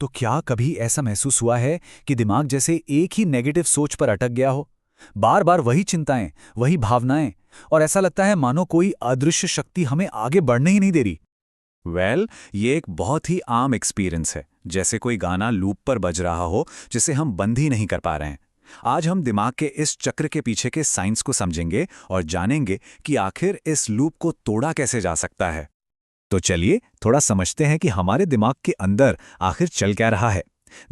तो क्या कभी ऐसा महसूस हुआ है कि दिमाग जैसे एक ही नेगेटिव सोच पर अटक गया हो? बार बार वही चिंताएं, वही भावनाएं, और ऐसा लगता है मानो कोई अदृश्य शक्ति हमें आगे बढ़ने ही नहीं दे रही। ये एक बहुत ही आम एक्सपीरियंस है, जैसे कोई गाना लूप पर बज रहा हो जिसे हम बंद ही नहीं कर पा रहे हैं। आज हम दिमाग के इस चक्र के पीछे के साइंस को समझेंगे और जानेंगे कि आखिर इस लूप को तोड़ा कैसे जा सकता है। तो चलिए थोड़ा समझते हैं कि हमारे दिमाग के अंदर आखिर चल क्या रहा है।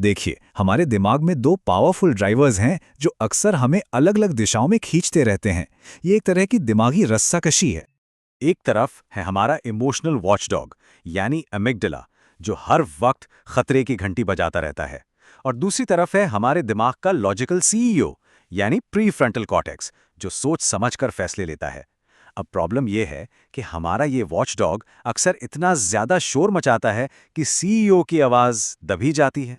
देखिए, हमारे दिमाग में दो पावरफुल ड्राइवर्स हैं जो अक्सर हमें अलग अलग दिशाओं में खींचते रहते हैं। ये एक तरह की दिमागी रस्साकशी है। एक तरफ है हमारा इमोशनल वॉचडॉग, यानी अमिगडाला, जो हर वक्त खतरे की घंटी बजाता रहता है। और दूसरी तरफ है हमारे दिमाग का लॉजिकल सीईओ, यानी प्री फ्रंटल कॉर्टेक्स, जो सोच समझकर फैसले लेता है। अब प्रॉब्लम यह है कि हमारा ये वॉचडॉग अक्सर इतना ज्यादा शोर मचाता है कि सीईओ की आवाज दबी जाती है।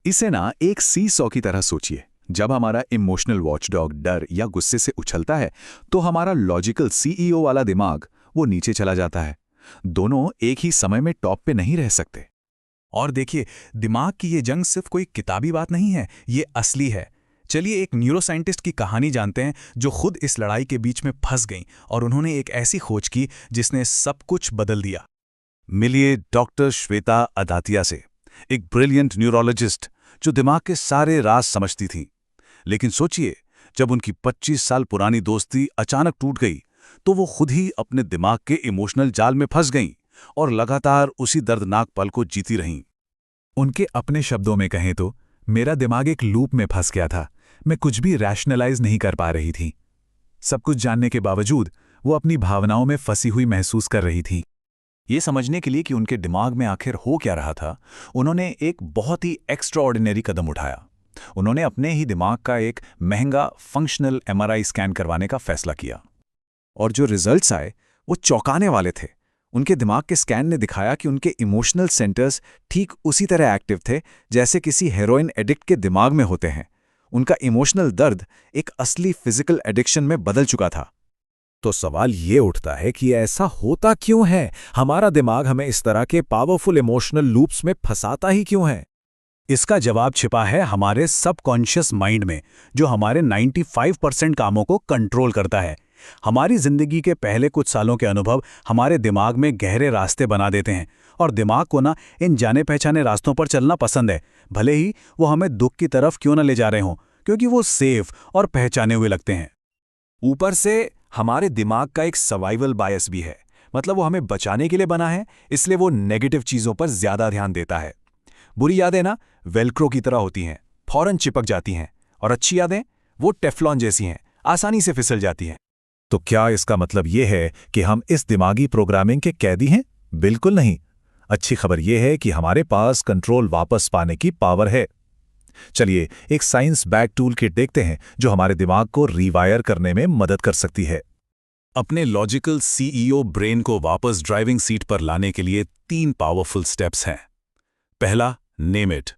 इसे ना एक सी सॉ की तरह सोचिए। जब हमारा इमोशनल वॉचडॉग डर या गुस्से से उछलता है तो हमारा लॉजिकल सीईओ वाला दिमाग वो नीचे चला जाता है। दोनों एक ही समय में टॉप पे नहीं रह सकते। और देखिए, दिमाग की ये जंग सिर्फ कोई किताबी बात नहीं है, ये असली है। चलिए एक न्यूरोसाइंटिस्ट की कहानी जानते हैं जो खुद इस लड़ाई के बीच में फंस गईं और उन्होंने एक ऐसी खोज की जिसने सब कुछ बदल दिया। मिलिए डॉक्टर श्वेता अदातिया से, एक ब्रिलियंट न्यूरोलॉजिस्ट जो दिमाग के सारे राज समझती थी। लेकिन सोचिए, जब उनकी 25 साल पुरानी दोस्ती अचानक टूट गई तो वो खुद ही अपने दिमाग के इमोशनल जाल में फंस गईं और लगातार उसी दर्दनाक पल को जीती रहीं। उनके अपने शब्दों में कहें तो मेरा दिमाग एक लूप में फंस गया था। मैं कुछ भी रैशनलाइज नहीं कर पा रही थी। सब कुछ जानने के बावजूद वो अपनी भावनाओं में फंसी हुई महसूस कर रही थी। ये समझने के लिए कि उनके दिमाग में आखिर हो क्या रहा था, उन्होंने एक बहुत ही एक्स्ट्राऑर्डिनरी कदम उठाया। उन्होंने अपने ही दिमाग का एक महंगा फंक्शनल एमआरआई स्कैन करवाने का फैसला किया। और जो रिजल्ट्स आए वो चौंकाने वाले थे। उनके दिमाग के स्कैन ने दिखाया कि उनके इमोशनल सेंटर्स ठीक उसी तरह एक्टिव थे जैसे किसी हेरोइन एडिक्ट के दिमाग में होते हैं। उनका इमोशनल दर्द एक असली फिजिकल एडिक्शन में बदल चुका था। तो सवाल ये उठता है कि ऐसा होता क्यों है? हमारा दिमाग हमें इस तरह के पावरफुल इमोशनल लूप्स में फंसाता ही क्यों है? इसका जवाब छिपा है हमारे सबकॉन्शियस माइंड में, जो हमारे 95% कामों को कंट्रोल करता है। हमारी जिंदगी के पहले कुछ सालों के अनुभव हमारे दिमाग में गहरे रास्ते बना देते हैं और दिमाग को ना इन जाने पहचाने रास्तों पर चलना पसंद है, भले ही वो हमें दुख की तरफ क्यों ना ले जा रहे हों, क्योंकि वो सेफ और पहचाने हुए लगते हैं। ऊपर से हमारे दिमाग का एक सर्वाइवल बायस भी है, मतलब वो हमें बचाने के लिए बना है, इसलिए वो नेगेटिव चीजों पर ज्यादा ध्यान देता है। बुरी यादें ना वेल्क्रो की तरह होती हैं, फौरन चिपक जाती हैं, और अच्छी यादें वो टेफ्लॉन जैसी हैं, आसानी से फिसल जाती हैं। तो क्या इसका मतलब ये है कि हम इस दिमागी प्रोग्रामिंग के कैदी हैं? बिल्कुल नहीं। अच्छी खबर यह है कि हमारे पास कंट्रोल वापस पाने की पावर है। चलिए एक साइंस बैक टूल किट देखते हैं जो हमारे दिमाग को रीवायर करने में मदद कर सकती है। अपने लॉजिकल सीईओ ब्रेन को वापस ड्राइविंग सीट पर लाने के लिए 3 पावरफुल स्टेप्स हैं। पहला, नेम इट।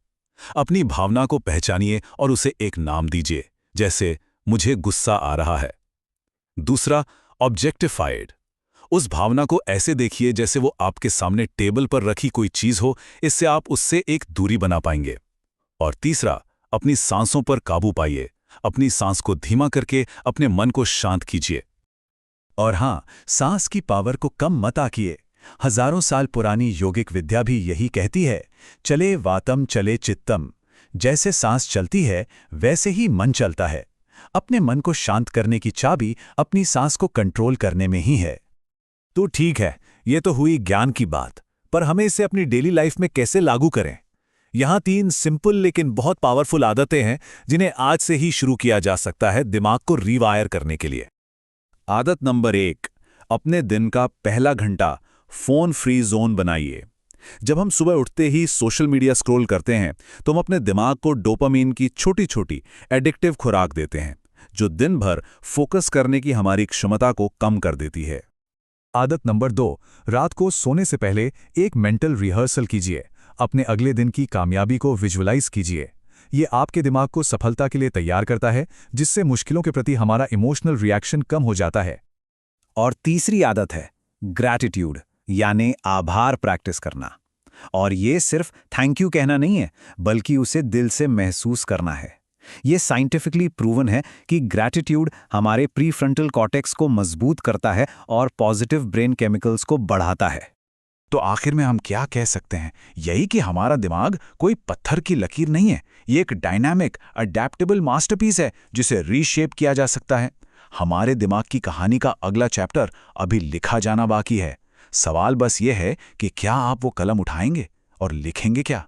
अपनी भावना को पहचानिए और उसे एक नाम दीजिए, जैसे मुझे गुस्सा आ रहा है। दूसरा, ऑब्जेक्टिफाइड। उस भावना को ऐसे देखिए जैसे वो आपके सामने टेबल पर रखी कोई चीज हो, इससे आप उससे एक दूरी बना पाएंगे। और तीसरा, अपनी सांसों पर काबू पाइए। अपनी सांस को धीमा करके अपने मन को शांत कीजिए। और हाँ, सांस की पावर को कम मत आंकिए। हजारों साल पुरानी योगिक विद्या भी यही कहती है, चले वातम चले चित्तम। जैसे सांस चलती है वैसे ही मन चलता है। अपने मन को शांत करने की चाबी अपनी सांस को कंट्रोल करने में ही है। तो ठीक है, ये तो हुई ज्ञान की बात, पर हमें इसे अपनी डेली लाइफ में कैसे लागू करें? यहाँ 3 सिंपल लेकिन बहुत पावरफुल आदतें हैं जिन्हें आज से ही शुरू किया जा सकता है दिमाग को रीवायर करने के लिए। आदत नंबर 1, अपने दिन का पहला घंटा फोन फ्री जोन बनाइए। जब हम सुबह उठते ही सोशल मीडिया स्क्रॉल करते हैं तो हम अपने दिमाग को डोपामीन की छोटी छोटी एडिक्टिव खुराक देते हैं, जो दिन भर फोकस करने की हमारी क्षमता को कम कर देती है। आदत नंबर 2, रात को सोने से पहले एक मेंटल रिहर्सल कीजिए। अपने अगले दिन की कामयाबी को विजुअलाइज कीजिए। ये आपके दिमाग को सफलता के लिए तैयार करता है, जिससे मुश्किलों के प्रति हमारा इमोशनल रिएक्शन कम हो जाता है। और तीसरी आदत है ग्रैटिट्यूड, यानी आभार प्रैक्टिस करना। और ये सिर्फ थैंक यू कहना नहीं है, बल्कि उसे दिल से महसूस करना है। ये साइंटिफिकली प्रूवन है कि ग्रैटिट्यूड हमारे प्रीफ्रंटल कॉर्टेक्स को मजबूत करता है और पॉजिटिव ब्रेन केमिकल्स को बढ़ाता है। तो आखिर में हम क्या कह सकते हैं? यही कि हमारा दिमाग कोई पत्थर की लकीर नहीं है। ये एक डायनामिक, अडैप्टेबल मास्टरपीस है जिसे रीशेप किया जा सकता है। हमारे दिमाग की कहानी का अगला चैप्टर अभी लिखा जाना बाकी है। सवाल बस ये है कि क्या आप वो कलम उठाएंगे और लिखेंगे क्या?